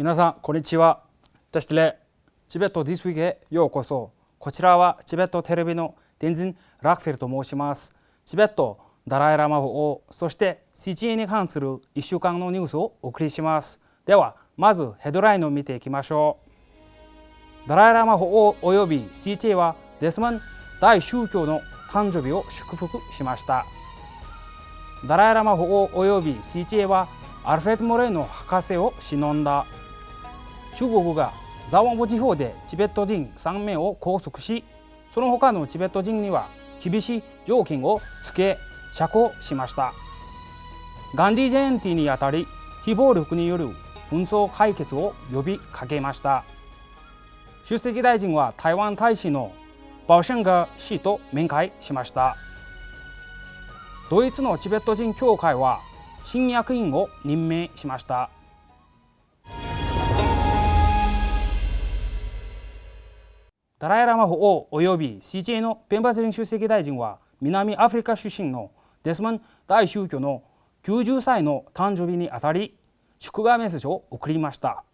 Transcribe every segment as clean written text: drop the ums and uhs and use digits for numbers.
皆さんこんにちは。チベット This Week へようこそ。こちらはチベットテレビのデンズン・ラックフェルと申します。チベットダライラマ法王、そして CGA に関する1週間のニュースをお送りします。ではまずヘッドラインを見ていきましょう。ダライラマ法王および CGA はデスマン大宗教の誕生日を祝福しました。ダライラマ法王および CGA はアルフレッド・モレーノ博士を偲んだ。中国がザワンボ地方でチベット人3名を拘束し、その他のチベット人には厳しい条件をつけ釈放しました。ガンディジェンティにあたり非暴力による紛争解決を呼びかけました。出席大臣は台湾大使のバオシェンガー氏と面会しました。ドイツのチベット人協会は新役員を任命しました。ダライラマ法王および CGA のペンバズリン出席大臣は南アフリカ出身のデスマン大宗教の90歳の誕生日にあたり祝賀メッセージを送りました。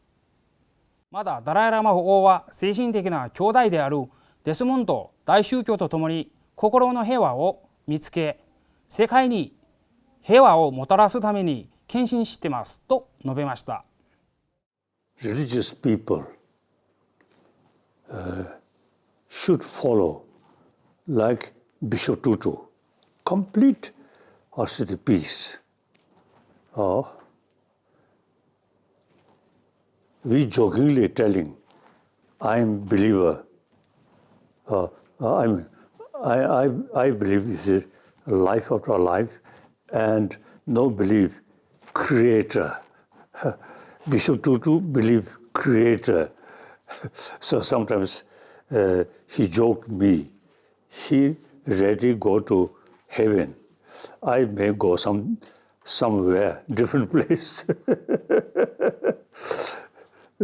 またダライラマ法王は精神的な兄弟であるデスモンド大宗教とともに心の平和を見つけ、世界に平和をもたらすために献身してますと述べました。Religious people should follow like Bishop Tutu, complete austere peace. We jokingly telling, I'm believer. I believe this is life after life, and no believe creator. Bishop Tutu believe creator. So sometimes he joked me, he ready go to heaven. I may go somewhere, different place.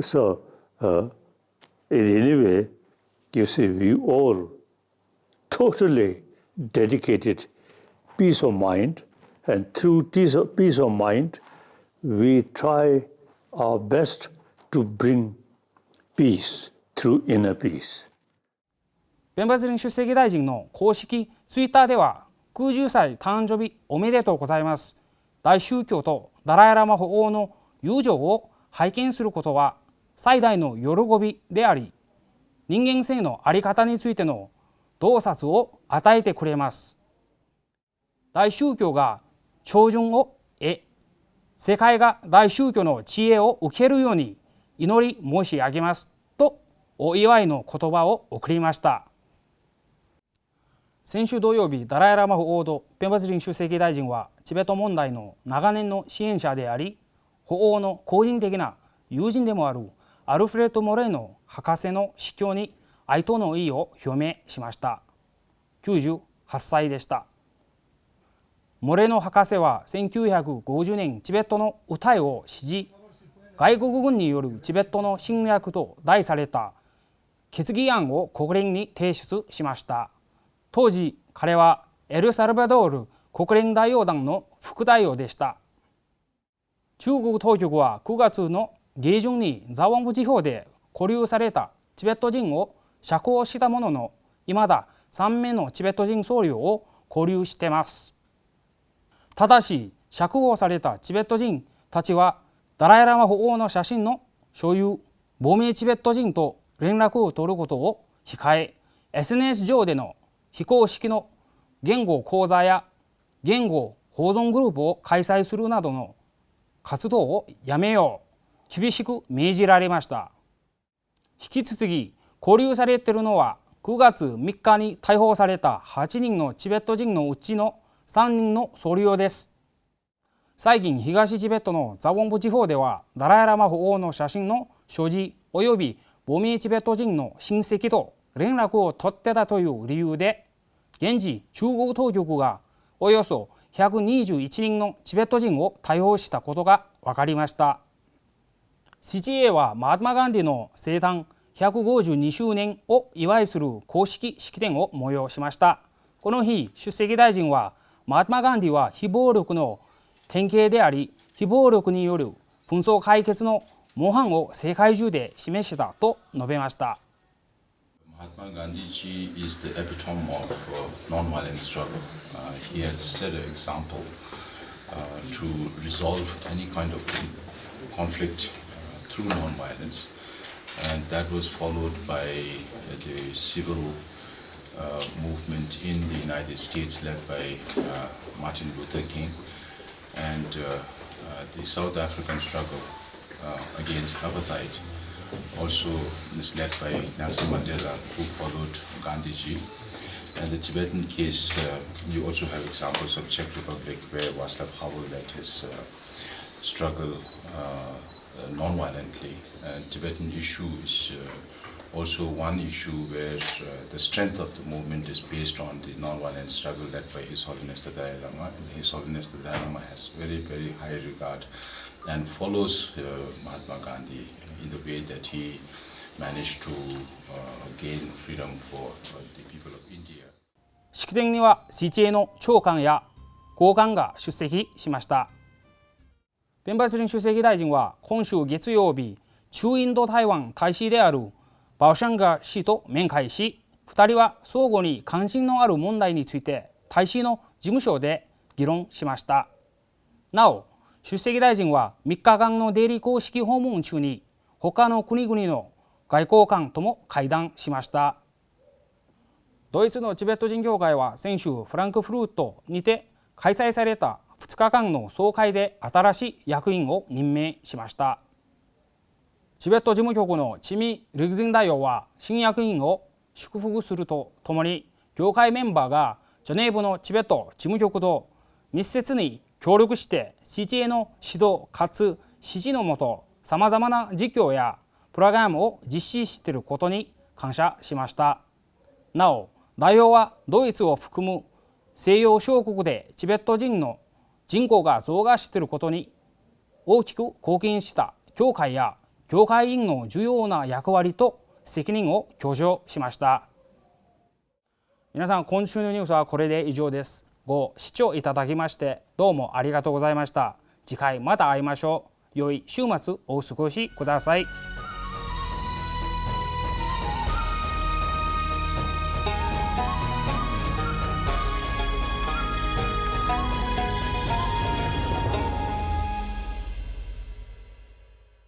So in any way, you see, we all totally dedicated peace of mind, and through peace of mind, we try our best to bring peace through inner peace. ペンバズリン出席大臣の公式ツイッターでは90歳誕生日おめでとうございます。大宗教とダライラマ法王の友情を拝見することは最大の喜びであり、人間性の在り方についての洞察を与えてくれます。大宗教が照準を得、世界が大宗教の知恵を受けるように祈り申し上げますとお祝いの言葉を送りました。先週土曜日、ダライラマ法王とペンバズリン出席大臣はチベット問題の長年の支援者であり、法王の個人的な友人でもあるアルフレッド・モレーノ博士の死去に哀悼の意を表明しました。98歳でした。モレーノ博士は1950年チベットの歌を支持、外国軍によるチベットの侵略と題された決議案を国連に提出しました。当時彼はエルサルバドール国連代表団の副代表でした。中国当局は9月の下旬にザワンブ地方で拘留されたチベット人を釈放したものの、いまだ3名のチベット人僧侶を拘留しています。ただし釈放されたチベット人たちはダライラマ法王の写真の所有、亡命チベット人と連絡を取ることを控え、 SNS 上での非公式の言語講座や言語保存グループを開催するなどの活動をやめよう厳しく命じられました。引き続き拘留されているのは9月3日に逮捕された8人のチベット人のうちの3人の僧侶です。最近東チベットのザウォンブ地方ではダライラマ法王の写真の所持および亡命チベット人の親戚と連絡を取ってたという理由で、現地中国当局がおよそ121人のチベット人を逮捕したことが分かりました。CGA はマハトマ・ガンディの生誕152周年を祝いする公式式典を催しました。この日、出席大臣はマハトマ・ガンディは非暴力の典型であり、非暴力による紛争解決の模範を世界中で示したと述べました。Mahatma Gandhi ji is the epitome of non-violent struggle. He has set an example to resolve any kind of conflict through non-violence, and that was followed by the civil movement in the United States led by Martin Luther King, and the South African struggle against apartheid also is led by Nelson Mandela, who followed Gandhiji. And the Tibetan case, you also have examples of Czech Republic where Václav Havel led his struggle non-violently. And Tibetan issue is also one issue where the strength of the movement is based on the non-violent struggle led by His Holiness the Dalai Lama. And His Holiness the Dalai Lama has very, very high regard and follows Mahatma Gandhi in the way that he managed to gain freedom for the people of India. 式典には日英の長官や高官が出席しました。弁伐林主席大臣は今週月曜日、駐インド台湾大使であるバオシャンガ氏と面会し、2人は相互に関心のある問題について大使の事務所で議論しました。なお、出席大臣は3日間のデリ公式訪問中に他の国々の外交官とも会談しました。ドイツのチベット人協会は先週フランクフルートにて開催された2日間の総会で新しい役員を任命しました。チベット事務局のチミ・ルグズン大王は新役員を祝福するとともに、協会メンバーがジュネーブのチベット事務局と密接に協力してCTAの指導かつ指示のもとさまざまな実況やプログラムを実施していることに感謝しました。なお、代表はドイツを含む西洋諸国でチベット人の人口が増加していることに大きく貢献した協会や協会員の重要な役割と責任を強調しました。皆さん、今週のニュースはこれで以上です。ご視聴いただきましてどうもありがとうございました。次回また会いましょう。良い週末をお過ごしください。